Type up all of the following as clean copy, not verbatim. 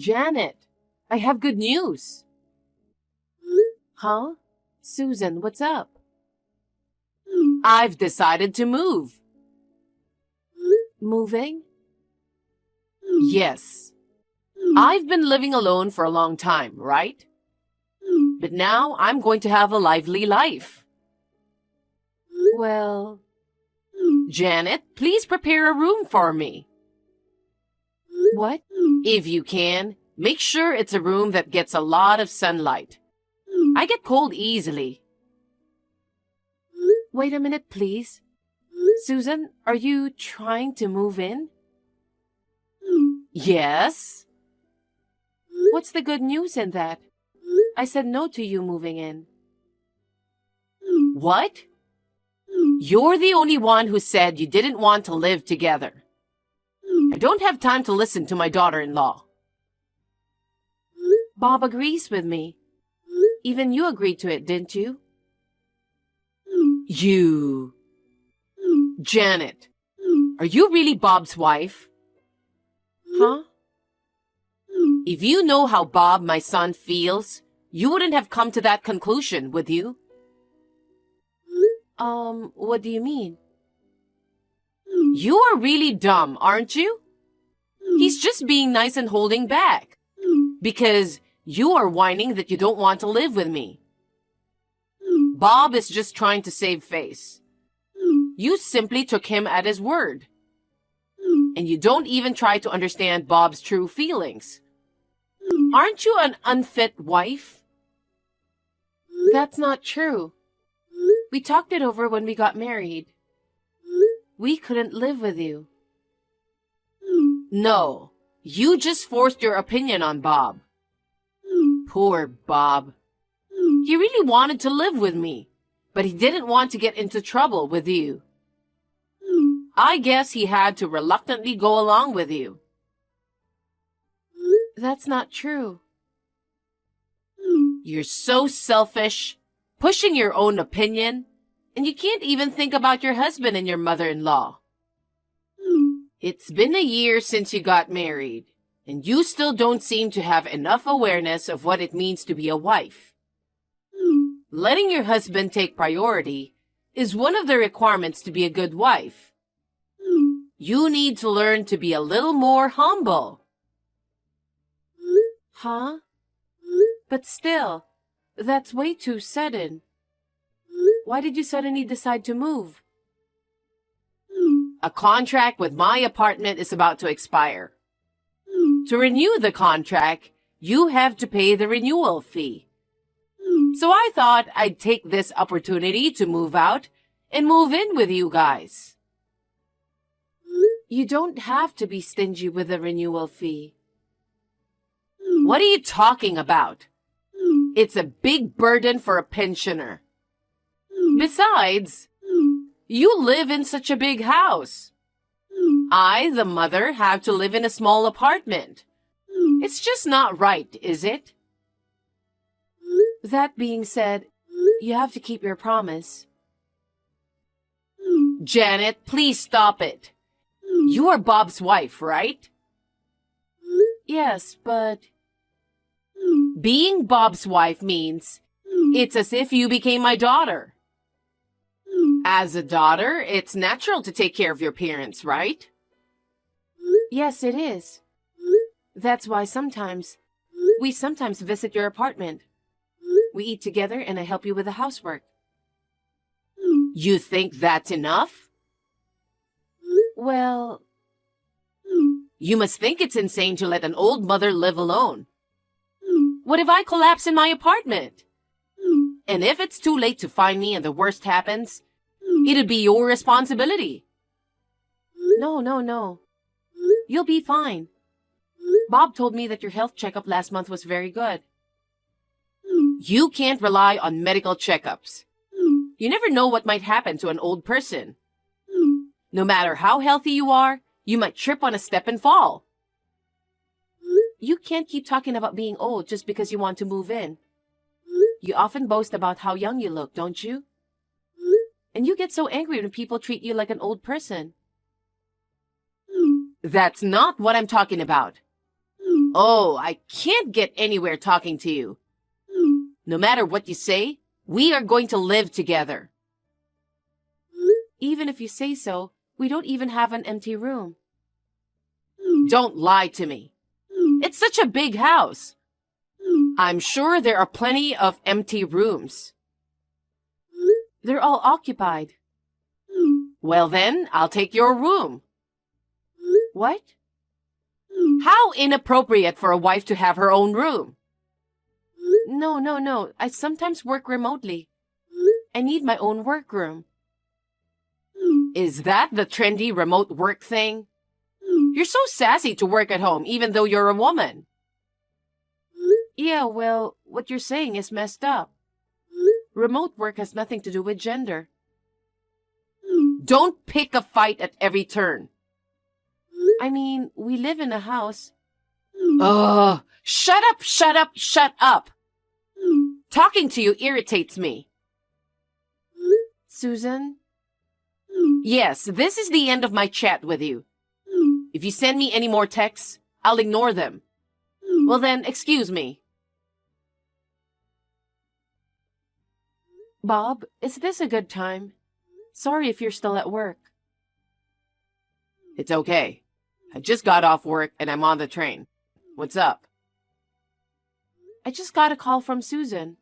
Janet, I have good news. Huh? Susan, what's up? I've decided to move. Moving? Yes. I've been living alone for a long time, right? But now I'm going to have a lively life. Well, Janet, please prepare a room for me. What? If you can, make sure it's a room that gets a lot of sunlight. I get cold easily. Wait a minute, please. Susan, are you trying to move in? Yes. What's the good news in that? I said no to you moving in. What? You're the only one who said you didn't want to live together. I don't have time to listen to my daughter-in-law. Bob agrees with me. Even you agreed to it, didn't you? You... Janet, are you really Bob's wife? Huh? If you know how Bob, my son, feels, you wouldn't have come to that conclusion, would you? What do you mean? You are really dumb, aren't you? He's just being nice and holding back. Because you are whining that you don't want to live with me. Bob is just trying to save face. You simply took him at his word. And you don't even try to understand Bob's true feelings. Aren't you an unfit wife? That's not true. We talked it over when we got married. We couldn't live with you. No, you just forced your opinion on Bob. Poor Bob. He really wanted to live with me, but he didn't want to get into trouble with you. I guess he had to reluctantly go along with you. That's not true. You're so selfish, pushing your own opinion, and you can't even think about your husband and your mother-in-law. It's been a year since you got married, and you still don't seem to have enough awareness of what it means to be a wife. Letting your husband take priority is one of the requirements to be a good wife. You need to learn to be a little more humble. Huh? But still, that's way too sudden. Why did you suddenly decide to move? A contract with my apartment is about to expire. To renew the contract, you have to pay the renewal fee. So I thought I'd take this opportunity to move out and move in with you guys. You don't have to be stingy with the renewal fee. What are you talking about? It's a big burden for a pensioner. Besides, you live in such a big house. I, the mother, have to live in a small apartment. It's just not right, is it? That being said, you have to keep your promise. Janet, please stop it. You are Bob's wife, right? Yes, but... Being Bob's wife means it's as if you became my daughter. As a daughter, it's natural to take care of your parents, right? Yes, it is. That's why we sometimes visit your apartment. We eat together and I help you with the housework. You think that's enough? Well... You must think it's insane to let an old mother live alone. What if I collapse in my apartment? And if it's too late to find me and the worst happens, it'd be your responsibility. No. You'll be fine. Bob told me that your health checkup last month was very good. You can't rely on medical checkups. You never know what might happen to an old person. No matter how healthy you are, you might trip on a step and fall. You can't keep talking about being old just because you want to move in. You often boast about how young you look, don't you? And you get so angry when people treat you like an old person. That's not what I'm talking about. Oh, I can't get anywhere talking to you. No matter what you say, we are going to live together. Even if you say so, we don't even have an empty room. Don't lie to me. It's such a big house. I'm sure there are plenty of empty rooms. They're all occupied. Well then, I'll take your room. What? How inappropriate for a wife to have her own room. No. I sometimes work remotely. I need my own workroom. Is that the trendy remote work thing? You're so sassy to work at home even though you're a woman. Yeah, well, what you're saying is messed up. Remote work has nothing to do with gender. Don't pick a fight at every turn. I mean, we live in a house. Ugh, shut up. Talking to you irritates me. Susan? Yes, this is the end of my chat with you. If you send me any more texts, I'll ignore them. Well then, excuse me. Bob, is this a good time? Sorry if you're still at work. It's okay. I just got off work and I'm on the train. What's up? I just got a call from Susan.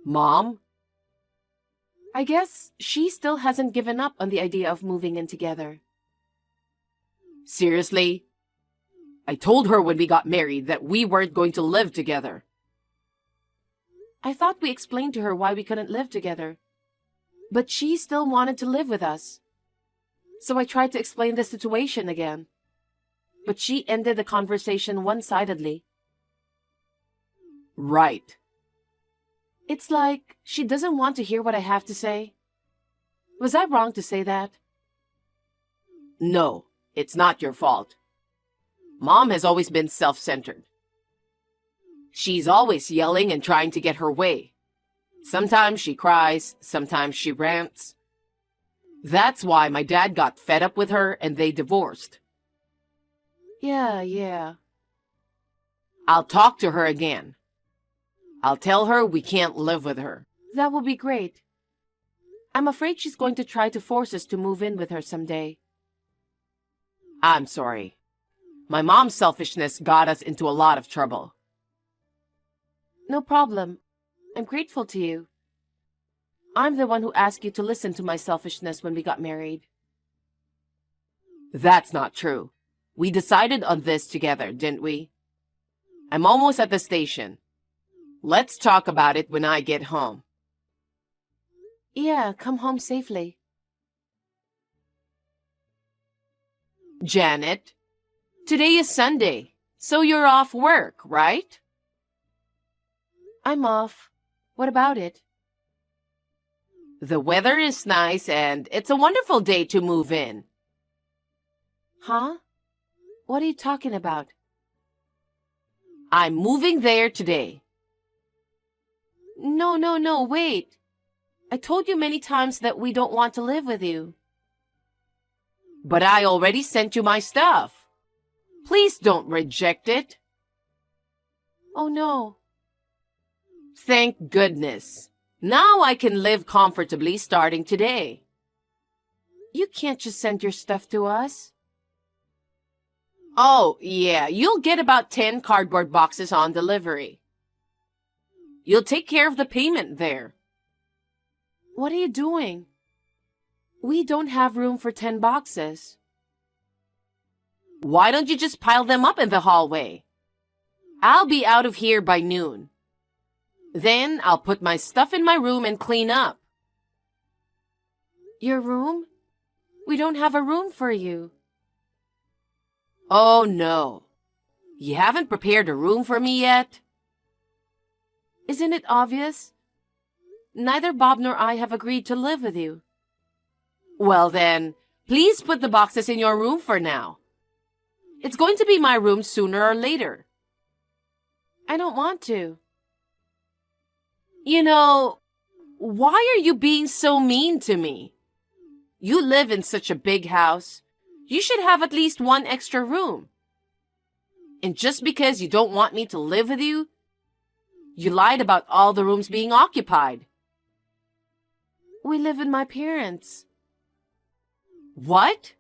Mom? I guess she still hasn't given up on the idea of moving in together. Seriously? I told her when we got married that we weren't going to live together. I thought we explained to her why we couldn't live together. But she still wanted to live with us. So I tried to explain the situation again. But she ended the conversation one-sidedly. Right. It's like she doesn't want to hear what I have to say. Was I wrong to say that? No, it's not your fault. Mom has always been self-centered. She's always yelling and trying to get her way. Sometimes she cries, sometimes she rants. That's why my dad got fed up with her and they divorced. Yeah. I'll talk to her again. I'll tell her we can't live with her. That will be great. I'm afraid she's going to try to force us to move in with her someday. I'm sorry. My mom's selfishness got us into a lot of trouble. No problem. I'm grateful to you. I'm the one who asked you to listen to my selfishness when we got married. That's not true. We decided on this together, didn't we? I'm almost at the station. Let's talk about it when I get home. Yeah, come home safely. Janet, today is Sunday, so you're off work, right? I'm off. What about it? The weather is nice and it's a wonderful day to move in. Huh? What are you talking about? I'm moving there today. No, wait. I told you many times that we don't want to live with you. But I already sent you my stuff. Please don't reject it. Oh no. Thank goodness. Now I can live comfortably starting today. You can't just send your stuff to us. Oh, yeah, you'll get about 10 cardboard boxes on delivery. You'll take care of the payment there. What are you doing? We don't have room for 10 boxes. Why don't you just pile them up in the hallway? I'll be out of here by noon. Then I'll put my stuff in my room and clean up. Your room? We don't have a room for you. Oh no. You haven't prepared a room for me yet? Isn't it obvious? Neither Bob nor I have agreed to live with you. Well then, please put the boxes in your room for now. It's going to be my room sooner or later. I don't want to. You know, why are you being so mean to me? You live in such a big house. You should have at least one extra room. And just because you don't want me to live with you, you lied about all the rooms being occupied. We live with my parents. What?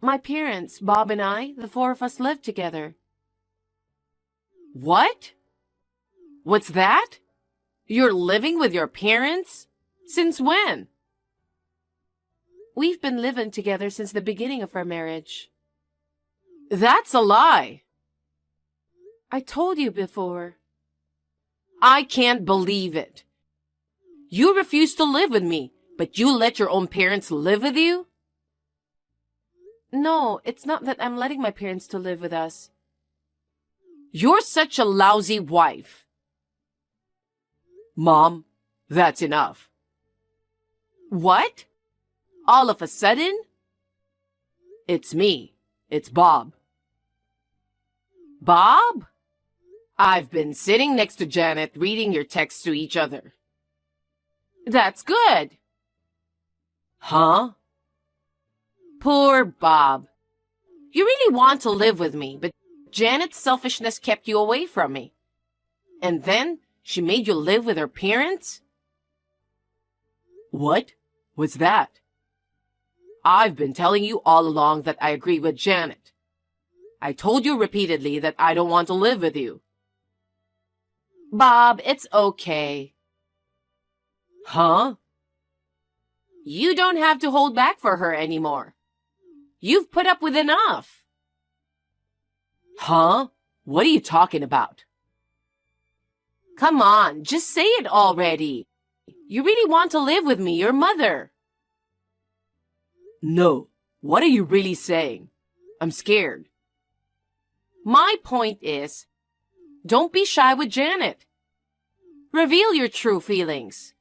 My parents, Bob and I, the four of us live together. What? What's that? You're living with your parents? Since when? We've been living together since the beginning of our marriage. That's a lie. I told you before. I can't believe it. You refuse to live with me, but you let your own parents live with you? No, it's not that I'm letting my parents to live with us. You're such a lousy wife. Mom, that's enough. What? All of a sudden? It's me. It's Bob. Bob? I've been sitting next to Janet reading your texts to each other. That's good. Huh? Poor Bob. You really want to live with me, but Janet's selfishness kept you away from me. And then she made you live with her parents? What? What's that? I've been telling you all along that I agree with Janet. I told you repeatedly that I don't want to live with you. Bob, it's okay. Huh? You don't have to hold back for her anymore. You've put up with enough. Huh? What are you talking about? Come on, just say it already. You really want to live with me, your mother. No. What are you really saying? I'm scared. My point is, don't be shy with Janet. Reveal your true feelings.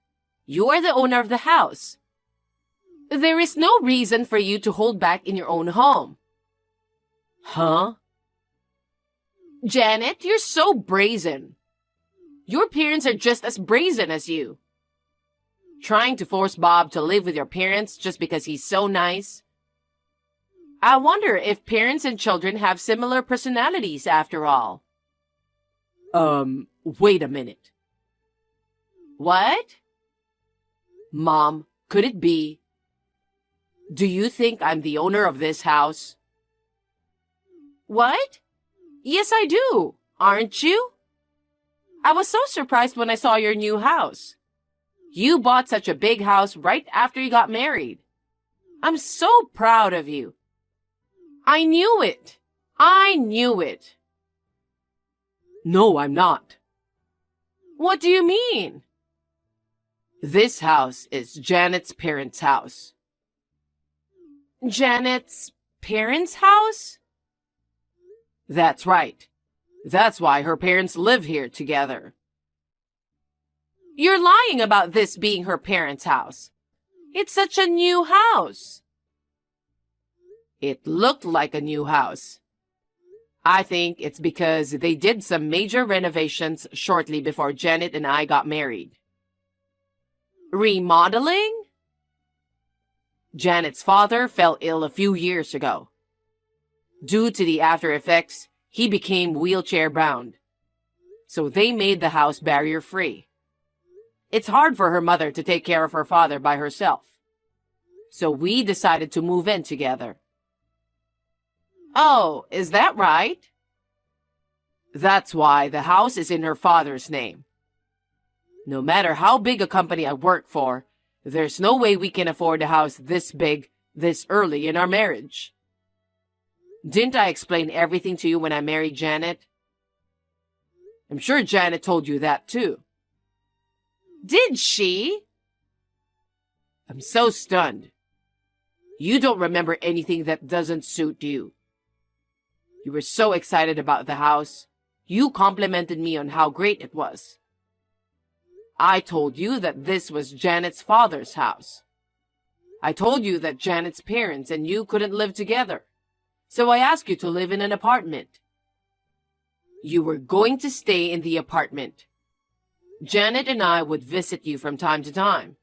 You are the owner of the house. There is no reason for you to hold back in your own home. Huh? Janet, you're so brazen. Your parents are just as brazen as you. Trying to force Bob to live with your parents just because he's so nice. I wonder if parents and children have similar personalities after all. Wait a minute. What? Mom, could it be? Do you think I'm the owner of this house? What? Yes, I do. Aren't you? I was so surprised when I saw your new house. You bought such a big house right after you got married. I'm so proud of you. I knew it. I knew it. No, I'm not. What do you mean? This house is Janet's parents' house. Janet's parents' house? That's right. That's why her parents live here together. You're lying about this being her parents' house. It's such a new house. It looked like a new house. I think it's because they did some major renovations shortly before Janet and I got married. Remodeling? Janet's father fell ill a few years ago. Due to the after effects, he became wheelchair-bound. So they made the house barrier-free. It's hard for her mother to take care of her father by herself. So we decided to move in together. Oh, is that right? That's why the house is in her father's name. No matter how big a company I work for, there's no way we can afford a house this big, this early in our marriage. Didn't I explain everything to you when I married Janet? I'm sure Janet told you that too. Did she? I'm so stunned. You don't remember anything that doesn't suit you. You were so excited about the house. You complimented me on how great it was. I told you that this was Janet's father's house. I told you that Janet's parents and you couldn't live together. So I asked you to live in an apartment. You were going to stay in the apartment. Janet and I would visit you from time to time.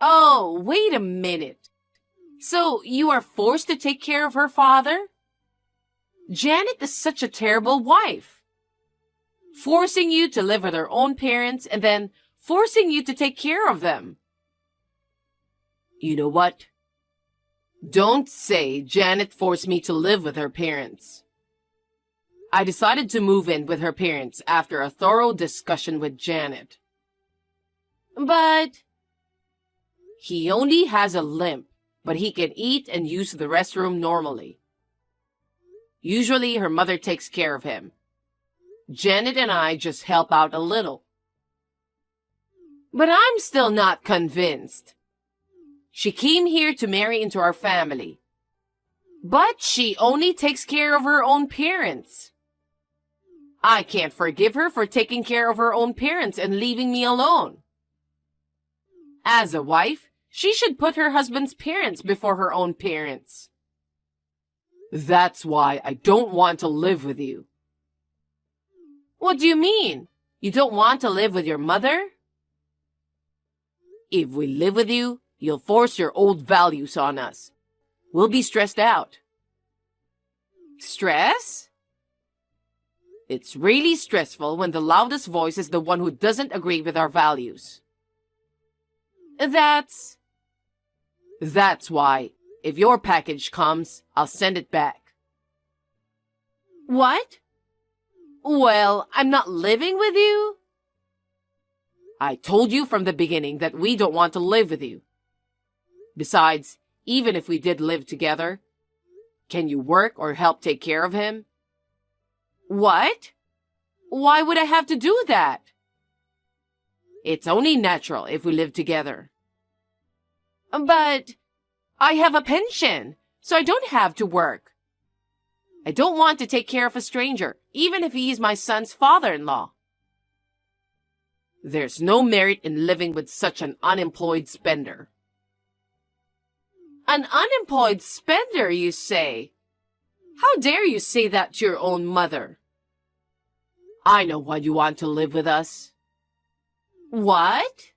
Oh, wait a minute. So you are forced to take care of her father? Janet is such a terrible wife, forcing you to live with her own parents and then forcing you to take care of them. You know what? Don't say Janet forced me to live with her parents. I decided to move in with her parents after a thorough discussion with Janet. But he only has a limp, but he can eat and use the restroom normally. Usually her mother takes care of him. Janet and I just help out a little. But I'm still not convinced. She came here to marry into our family. But she only takes care of her own parents. I can't forgive her for taking care of her own parents and leaving me alone. As a wife, she should put her husband's parents before her own parents. That's why I don't want to live with you. What do you mean? You don't want to live with your mother? If we live with you, you'll force your old values on us. We'll be stressed out. Stress? It's really stressful when the loudest voice is the one who doesn't agree with our values. That's why, if your package comes, I'll send it back. What? Well, I'm not living with you? I told you from the beginning that we don't want to live with you. Besides, even if we did live together, can you work or help take care of him? What? Why would I have to do that? It's only natural if we live together. But I have a pension, so I don't have to work. I don't want to take care of a stranger, even if he is my son's father-in-law. There's no merit in living with such an unemployed spender. An unemployed spender, you say? How dare you say that to your own mother? I know why you want to live with us. What?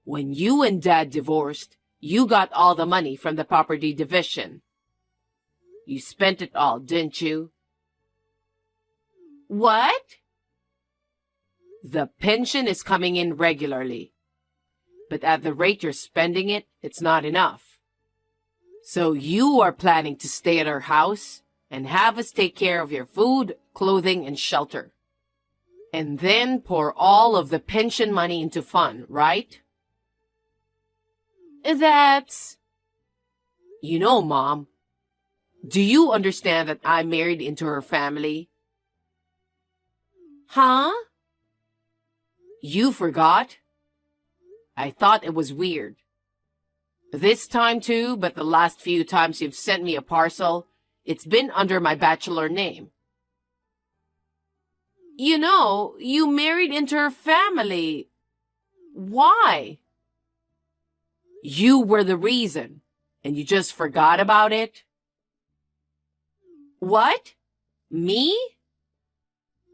When you and Dad divorced, you got all the money from the property division. You spent it all, didn't you? What? The pension is coming in regularly. But at the rate you're spending it, it's not enough. So you are planning to stay at our house and have us take care of your food, clothing, and shelter. And then pour all of the pension money into fun, right? That's... You know, Mom, do you understand that I married into her family? Huh? You forgot? I thought it was weird. This time too, but the last few times you've sent me a parcel, it's been under my bachelor name. You know, you married into her family. Why? You were the reason, and you just forgot about it? What? Me?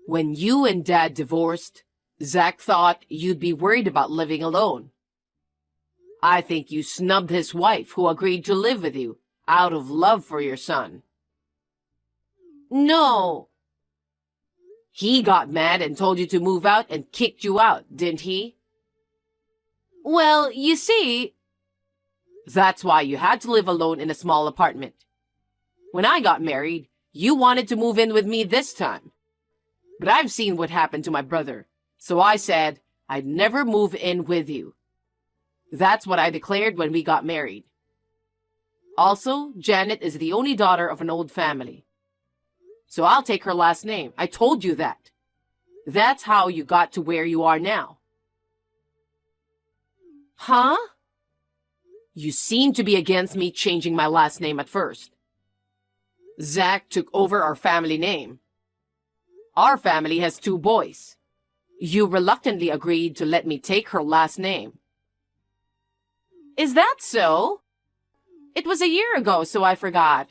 When you and Dad divorced, Zach thought you'd be worried about living alone. I think you snubbed his wife who agreed to live with you out of love for your son. No. He got mad and told you to move out and kicked you out, didn't he? Well, you see... That's why you had to live alone in a small apartment. When I got married, you wanted to move in with me this time. But I've seen what happened to my brother, so I said I'd never move in with you. That's what I declared when we got married. Also, Janet is the only daughter of an old family. So I'll take her last name. I told you that. That's how you got to where you are now. Huh? You seem to be against me changing my last name at first. Zach took over our family name. Our family has 2 boys. You reluctantly agreed to let me take her last name. Is that so? It was a year ago, so I forgot.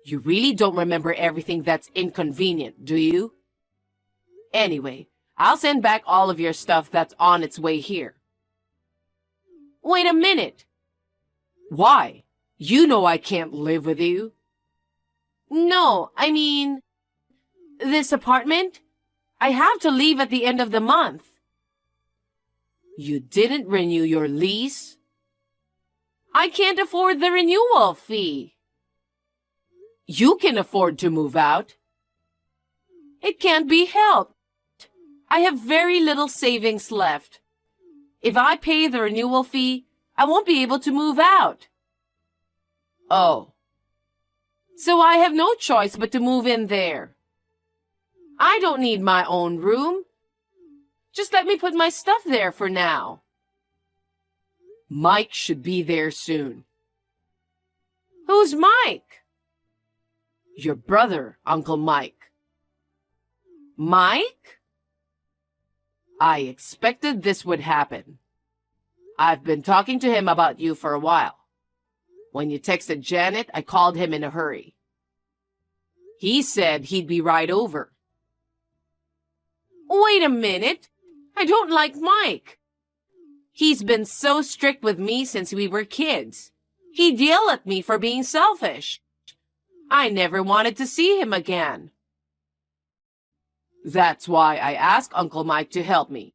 You really don't remember everything that's inconvenient, do you? Anyway, I'll send back all of your stuff that's on its way here. Wait a minute. Why? You know I can't live with you. No, I mean, this apartment? I have to leave at the end of the month. You didn't renew your lease? I can't afford the renewal fee. You can afford to move out. It can't be helped. I have very little savings left. If I pay the renewal fee, I won't be able to move out. Oh. So I have no choice but to move in there. I don't need my own room. Just let me put my stuff there for now. Mike should be there soon. Who's Mike? Your brother, Uncle Mike. Mike? I expected this would happen. I've been talking to him about you for a while. When you texted Janet, I called him in a hurry. He said he'd be right over. Wait a minute. I don't like Mike. He's been so strict with me since we were kids. He'd yell at me for being selfish. I never wanted to see him again. That's why I asked Uncle Mike to help me.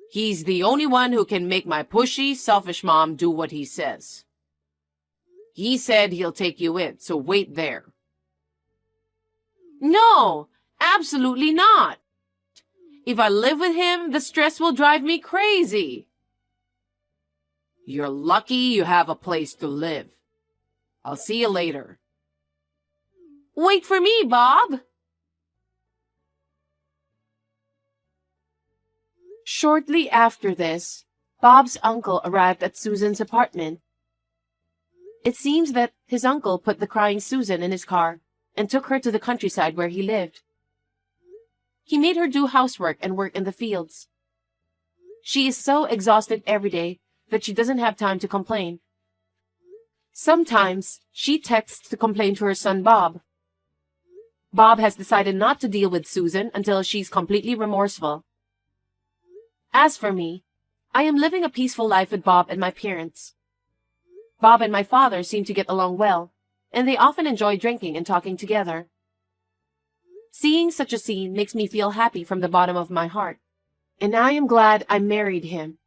He's the only one who can make my pushy, selfish mom do what he says. He said he'll take you in, so wait there. No, absolutely not. If I live with him, the stress will drive me crazy. You're lucky you have a place to live. I'll see you later. Wait for me, Bob. Shortly after this, Bob's uncle arrived at Susan's apartment. It seems that his uncle put the crying Susan in his car and took her to the countryside where he lived. He made her do housework and work in the fields. She is so exhausted every day that she doesn't have time to complain. Sometimes she texts to complain to her son Bob. Bob has decided not to deal with Susan until she's completely remorseful. As for me, I am living a peaceful life with Bob and my parents. Bob and my father seem to get along well, and they often enjoy drinking and talking together. Seeing such a scene makes me feel happy from the bottom of my heart, and I am glad I married him.